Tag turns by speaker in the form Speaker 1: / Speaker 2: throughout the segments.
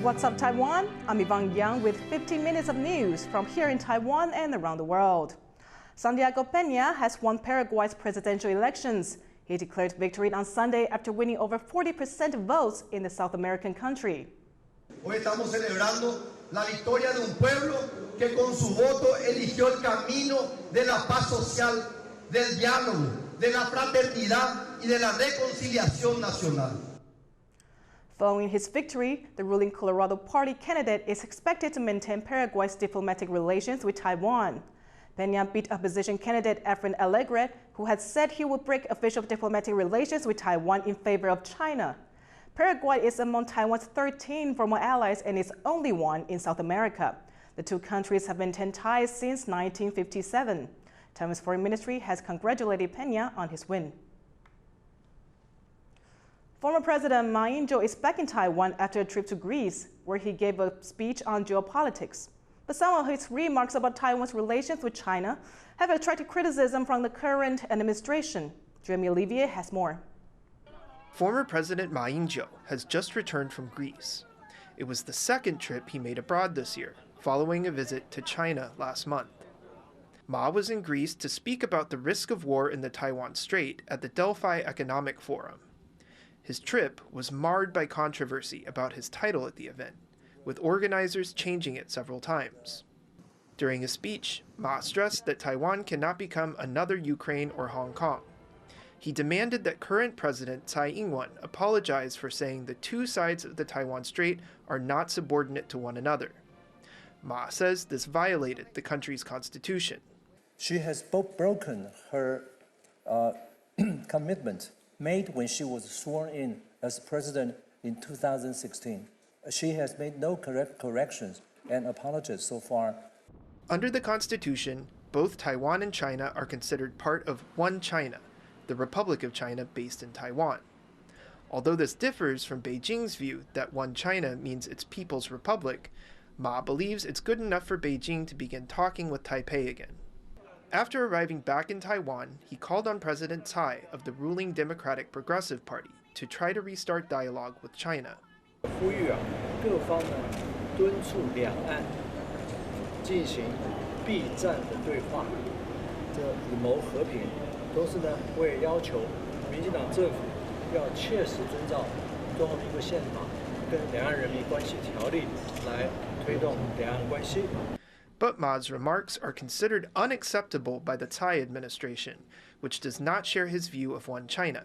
Speaker 1: What's up, Taiwan? I'm Yvonne with 15 minutes of news from here in Taiwan and around the world. Santiago Peña has won Paraguay's presidential elections. He declared victory on Sunday after winning over 40% of votes in the South American country.
Speaker 2: Hoy estamos celebrando la victoria de un pueblo que con su voto eligió el camino de la paz social, del diálogo, de la fraternidad y de la reconciliación nacional.
Speaker 1: Following his victory, the ruling Colorado Party candidate is expected to maintain Paraguay's diplomatic relations with Taiwan. Peña beat opposition candidate Efren Alegre, who had said he would break official diplomatic relations with Taiwan in favor of China. Paraguay is among Taiwan's 13 former allies and is only one in South America. The two countries have maintained ties since 1957. Taiwan's foreign ministry has congratulated Peña on his win. Former President Ying-jeou is back in Taiwan after a trip to Greece, where he gave a speech on geopolitics. But some of his remarks about Taiwan's relations with China have attracted criticism from the current administration. Jeremy Olivier has more.
Speaker 3: Former President Ying-jeou has just returned from Greece. It was the second trip he made abroad this year, following a visit to China last month. Ma was in Greece to speak about the risk of war in the Taiwan Strait at the Delphi Economic Forum. His trip was marred by controversy about his title at the event, with organizers changing it several times. During his speech, Ma stressed that Taiwan cannot become another Ukraine or Hong Kong. He demanded that current President Tsai Ing-wen apologize for saying the two sides of the Taiwan Strait are not subordinate to one another. Ma says this violated the country's constitution.
Speaker 4: She has broken her commitment made when she was sworn in as president in 2016. She has made no corrections and apologies so far.
Speaker 3: Under the Constitution, both Taiwan and China are considered part of one China, the Republic of China based in Taiwan. Although this differs from Beijing's view that one China means its People's Republic, Ma believes it's good enough for Beijing to begin talking with Taipei again. After arriving back in Taiwan, he called on President Tsai of the ruling Democratic Progressive Party to try to restart dialogue with China.
Speaker 5: 呼吁各方呢敦促两岸进行避战的对话，以谋和平。同时呢，我也要求民进党政府要切实遵照中华民国宪法跟两岸人民关系条例来推动两岸关系。
Speaker 3: But Ma's remarks are considered unacceptable by the Tsai administration, which does not share his view of one China.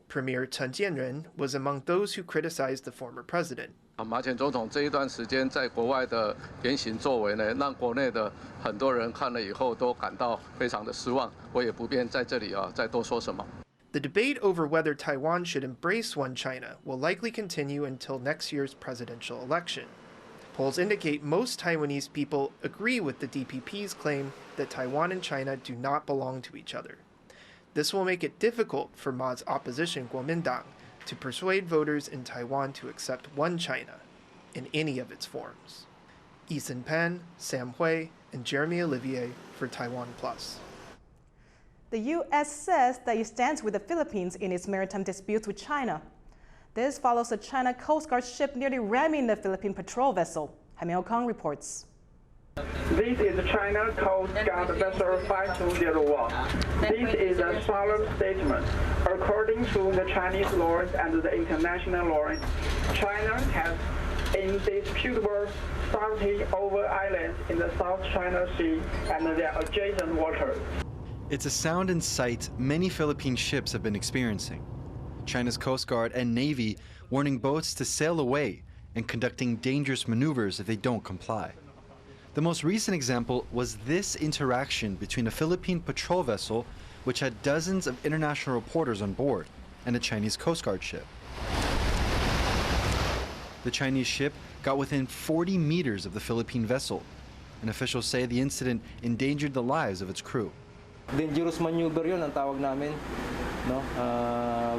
Speaker 3: Premier Chen Jianren was among those who criticized the former president.
Speaker 6: 马前总统这一段时间在国外的言行作为呢，让国内的很多人看了以后都感到非常的失望。我也不便在这里再多说什么。
Speaker 3: The debate over whether Taiwan should embrace one China will likely continue until next year's presidential election. Polls indicate most Taiwanese people agree with the DPP's claim that Taiwan and China do not belong to each other. This will make it difficult for Ma's opposition Kuomintang to persuade voters in Taiwan to accept one China in any of its forms. Ethan Pan, Sam Hui, and Jeremy Olivier for TaiwanPlus.
Speaker 1: The U.S. says that it stands with the Philippines in its maritime disputes with China. This follows a China Coast Guard ship nearly ramming the Philippine patrol vessel. Hamil Kong reports.
Speaker 7: This is China Coast Guard Vessel 5201. This is a solemn statement. According to the Chinese laws and the international laws, China has indisputable sovereignty over islands in the South China Sea and their adjacent waters.
Speaker 8: It's a sound and sight many Philippine ships have been experiencing. China's Coast Guard and Navy warning boats to sail away and conducting dangerous maneuvers if they don't comply. The most recent example was this interaction between a Philippine patrol vessel, which had dozens of international reporters on board, and a Chinese Coast Guard ship. The Chinese ship got within 40 meters of the Philippine vessel, and officials say the incident endangered the lives of its crew.
Speaker 9: Dangerous maneuver yun ang tawag namin, no?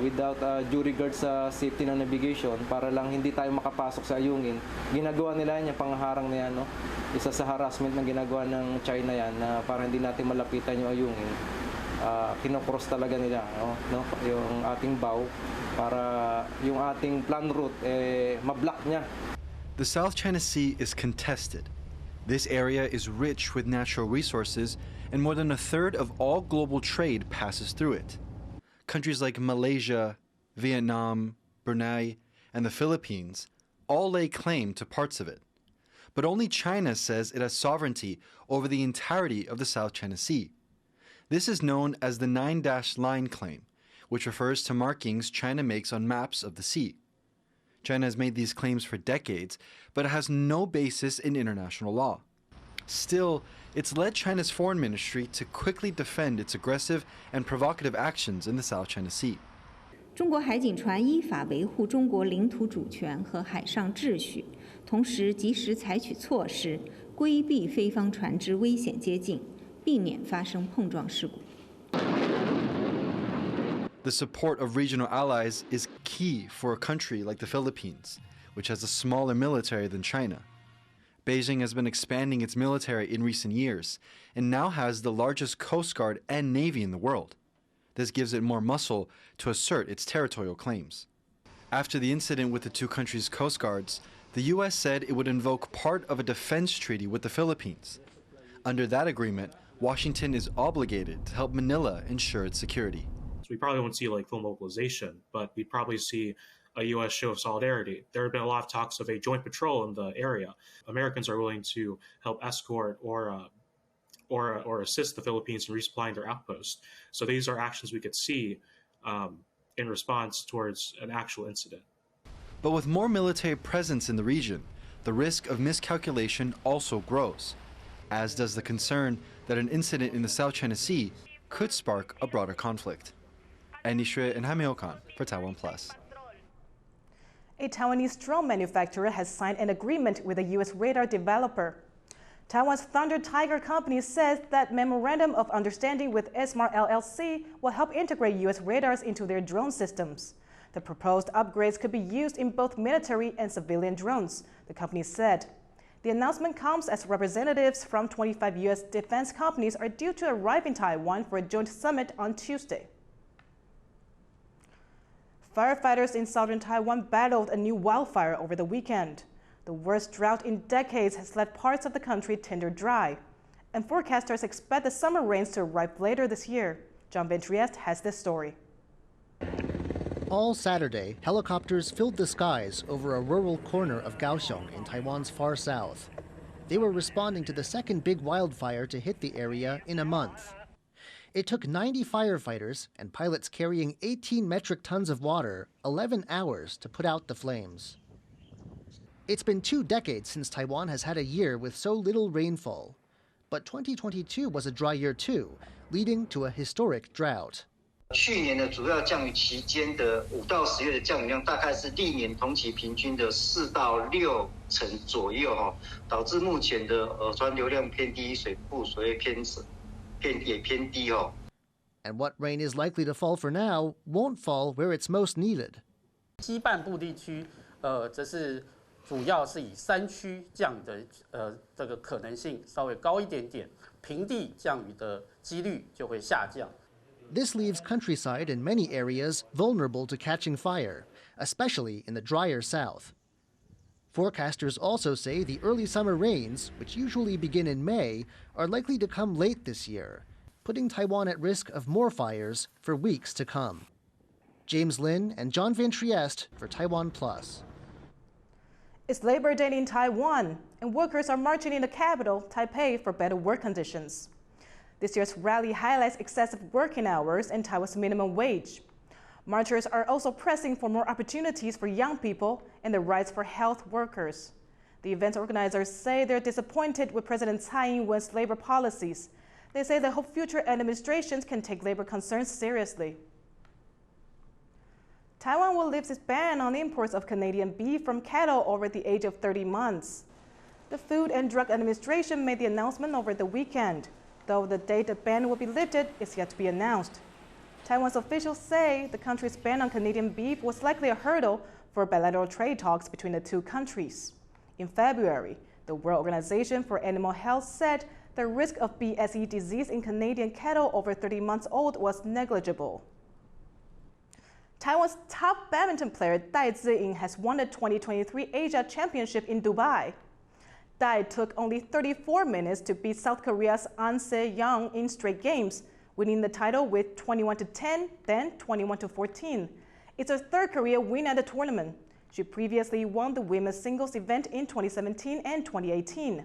Speaker 9: Without due regard sa safety ng navigation, para lang hindi tayo makapasok sa ayungin. Ginagawa nila yan, yung pangharang na yan, no? Isa sa harassment na ginagawa ng China yan, na para hindi natin malapitan yung ayungin. Kinocross talaga nila, no? Yung ating bow, para yung ating plan route, mablock niya.
Speaker 8: The The South China Sea is contested. This area is rich with natural resources, and more than a third of all global trade passes through it. Countries like Malaysia, Vietnam, Brunei, and the Philippines all lay claim to parts of it. But only China says it has sovereignty over the entirety of the South China Sea. This is known as the 9-line claim, which refers to markings China makes on maps of the sea. China has made these claims for decades, but it has no basis in international law. Still, it's led China's foreign ministry to quickly defend its aggressive and provocative actions in the South China Sea.
Speaker 10: 中国海警船依法维护中国领土主权和海上秩序，同时及时采取措施，规避非方船只危险接近，避免发生碰撞事故。
Speaker 8: The support of regional allies is key for a country like the Philippines, which has a smaller military than China. Beijing has been expanding its military in recent years and now has the largest coast guard and navy in the world. This gives it more muscle to assert its territorial claims. After the incident with the two countries' coast guards, the U.S. said it would invoke part of a defense treaty with the Philippines. Under that agreement, Washington is obligated to help Manila ensure its security.
Speaker 11: So we probably won't see like full mobilization, but we probably see a U.S. show of solidarity. There have been a lot of talks of a joint patrol in the area. Americans are willing to help escort or assist the Philippines in resupplying their outposts. So these are actions we could see in response towards an actual incident.
Speaker 8: But with more military presence in the region, the risk of miscalculation also grows, as does the concern that an incident in the South China Sea could spark a broader conflict. Andy Xue and Jaime Okan for TaiwanPlus.
Speaker 1: A Taiwanese drone manufacturer has signed an agreement with a U.S. radar developer. Taiwan's Thunder Tiger company says that memorandum of understanding with SMART LLC will help integrate U.S. radars into their drone systems. The proposed upgrades could be used in both military and civilian drones, the company said. The announcement comes as representatives from 25 U.S. defense companies are due to arrive in Taiwan for a joint summit on Tuesday. Firefighters in southern Taiwan battled a new wildfire over the weekend. The worst drought in decades has left parts of the country tinder dry, and forecasters expect the summer rains to arrive later this year. John Van Trieste has this story.
Speaker 12: All Saturday, helicopters filled the skies over a rural corner of Kaohsiung in Taiwan's far south. They were responding to the second big wildfire to hit the area in a month. It took 90 firefighters and pilots carrying 18 metric tons of water 11 hours to put out the flames. It's been 2 decades since Taiwan has had a year with so little rainfall. But 2022 was a dry year too, leading to a historic drought.
Speaker 13: 去年的主要降雨期间的5到10月的降雨量大概是历年同期平均的4到6成左右哈，导致目前的船流量偏低，水库水位也偏低哦。
Speaker 12: And what rain is likely to fall for now won't fall where it's most needed.
Speaker 14: 西半部地区，则是主要是以山区降雨的这个可能性稍微高一点点，平地降雨的几率就会下降。
Speaker 12: This leaves countryside in many areas vulnerable to catching fire, especially in the drier south. Forecasters also say the early summer rains, which usually begin in May, are likely to come late this year, putting Taiwan at risk of more fires for weeks to come. James Lin and John Van Trieste for TaiwanPlus.
Speaker 1: It's Labor Day in Taiwan, and workers are marching in the capital, Taipei, for better work conditions. This year's rally highlights excessive working hours and Taiwan's minimum wage. Marchers are also pressing for more opportunities for young people and the rights for health workers. The event organizers say they're disappointed with President Tsai-ing-wen's labor policies. They say they hope future administrations can take labor concerns seriously. Taiwan will lift its ban on imports of Canadian beef from cattle over the age of 30 months. The Food and Drug Administration made the announcement over the weekend, though the date the ban will be lifted is yet to be announced. Taiwan's officials say the country's ban on Canadian beef was likely a hurdle for bilateral trade talks between the two countries. In February, the World Organization for Animal Health said the risk of BSE disease in Canadian cattle over 30 months old was negligible. Taiwan's top badminton player Dai Tzu-ying has won the 2023 Asia Championship in Dubai. Dai took only 34 minutes to beat South Korea's An Se-young in straight games, winning the title with 21-10, then 21-14. It's her third career win at the tournament. She previously won the women's singles event in 2017 and 2018.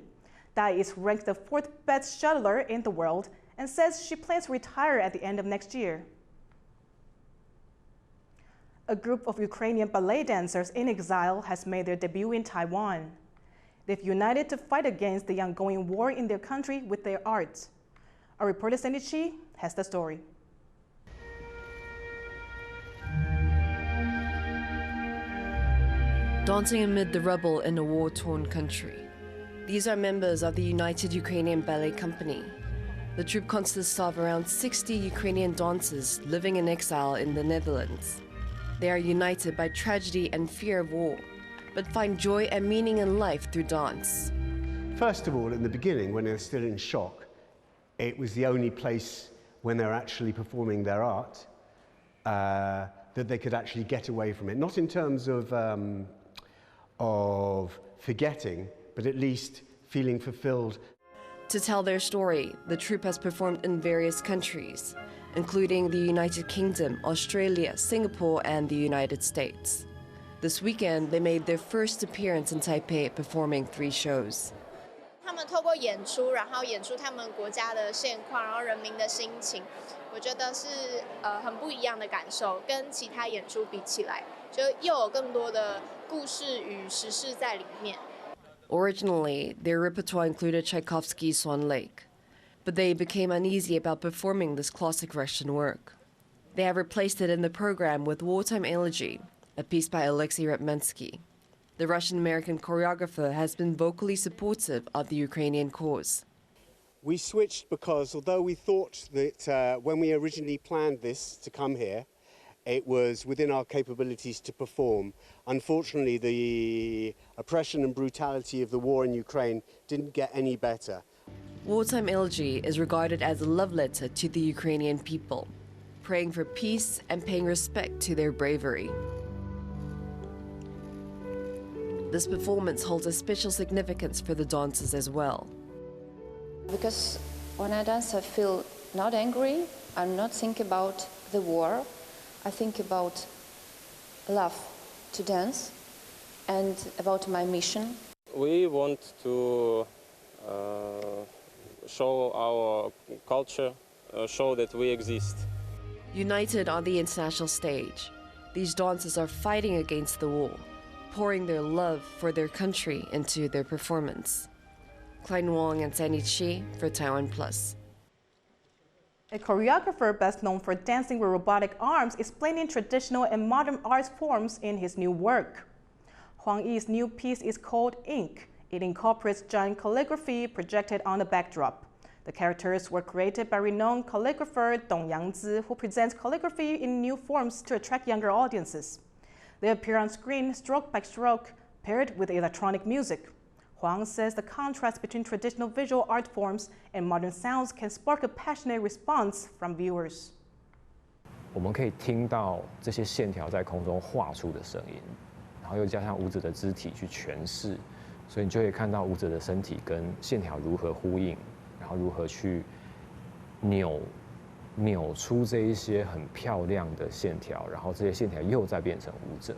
Speaker 1: Dai is ranked the fourth best shuttler in the world and says she plans to retire at the end of next year. A group of Ukrainian ballet dancers in exile has made their debut in Taiwan. They've united to fight against the ongoing war in their country with their art. Our reporter Sandy Chi has the story.
Speaker 15: Dancing amid the rubble in a war-torn country. These are members of the United Ukrainian Ballet Company. The troupe consists of around 60 Ukrainian dancers living in exile in the Netherlands. They are united by tragedy and fear of war, but find joy and meaning in life through dance.
Speaker 16: First of all, in the beginning, when they were still in shock, it was the only place when they were actually performing their art that they could actually get away from it. Not in terms of forgetting, but at least feeling fulfilled.
Speaker 15: To tell their story, the troupe has performed in various countries, including the United Kingdom, Australia, Singapore, and the United States. This weekend, they made their first appearance in Taipei, performing 3 shows.
Speaker 17: 他们透过演出，然后演出他们国家的现况，然后人民的心情，我觉得是很不一样的感受，跟其他演出比起来，就又有更多的故事与时事在里面。
Speaker 15: Originally, their repertoire included Tchaikovsky's Swan Lake, but they became uneasy about performing this classic Russian work. They have replaced it in the program with Wartime Elegy, a piece by Alexei Ratmansky. The Russian-American choreographer has been vocally supportive of the Ukrainian cause.
Speaker 16: We switched because although we thought that when we originally planned this to come here, it was within our capabilities to perform. Unfortunately, the oppression and brutality of the war in Ukraine didn't get any better.
Speaker 15: Wartime Elegy is regarded as a love letter to the Ukrainian people, praying for peace and paying respect to their bravery. This performance holds a special significance for the dancers as well.
Speaker 18: Because when I dance, I feel not angry. I'm not thinking about the war. I think about love to dance and about my mission.
Speaker 19: We want to show our culture, show that we exist.
Speaker 15: United on the international stage, these dancers are fighting against the war, pouring their love for their country into their performance. Klein Wong and Sandy Chi for TaiwanPlus.
Speaker 1: A choreographer best known for dancing with robotic arms is blending traditional and modern art forms in his new work. Huang Yi's new piece is called Ink. It incorporates giant calligraphy projected on the backdrop. The characters were created by renowned calligrapher Dong Yangzi, who presents calligraphy in new forms to attract younger audiences. They appear on screen stroke by stroke, paired with electronic music. Huang says the contrast between traditional visual art forms and modern sounds can spark a passionate response from viewers.
Speaker 20: 我们可以听到这些线条在空中画出的声音，然后又加上舞者的肢体去诠释，所以你就会看到舞者的身体跟线条如何呼应，然后如何去扭出这一些很漂亮的线条，然后这些线条又再变成舞者。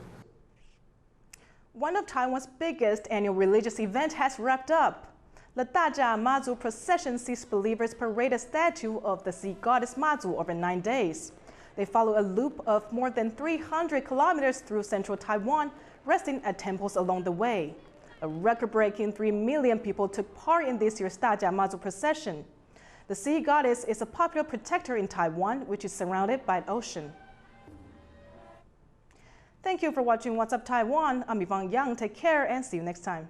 Speaker 1: One of Taiwan's biggest annual religious events has wrapped up. The Dajia Mazu Procession sees believers parade a statue of the sea goddess Mazu over 9 days. They follow a loop of more than 300 kilometers through central Taiwan, resting at temples along the way. A record-breaking 3 million people took part in this year's Dajia Mazu Procession. The sea goddess is a popular protector in Taiwan, which is surrounded by an ocean. Thank you for watching What's Up Taiwan. I'm Yvonne Yang. Take care and see you next time.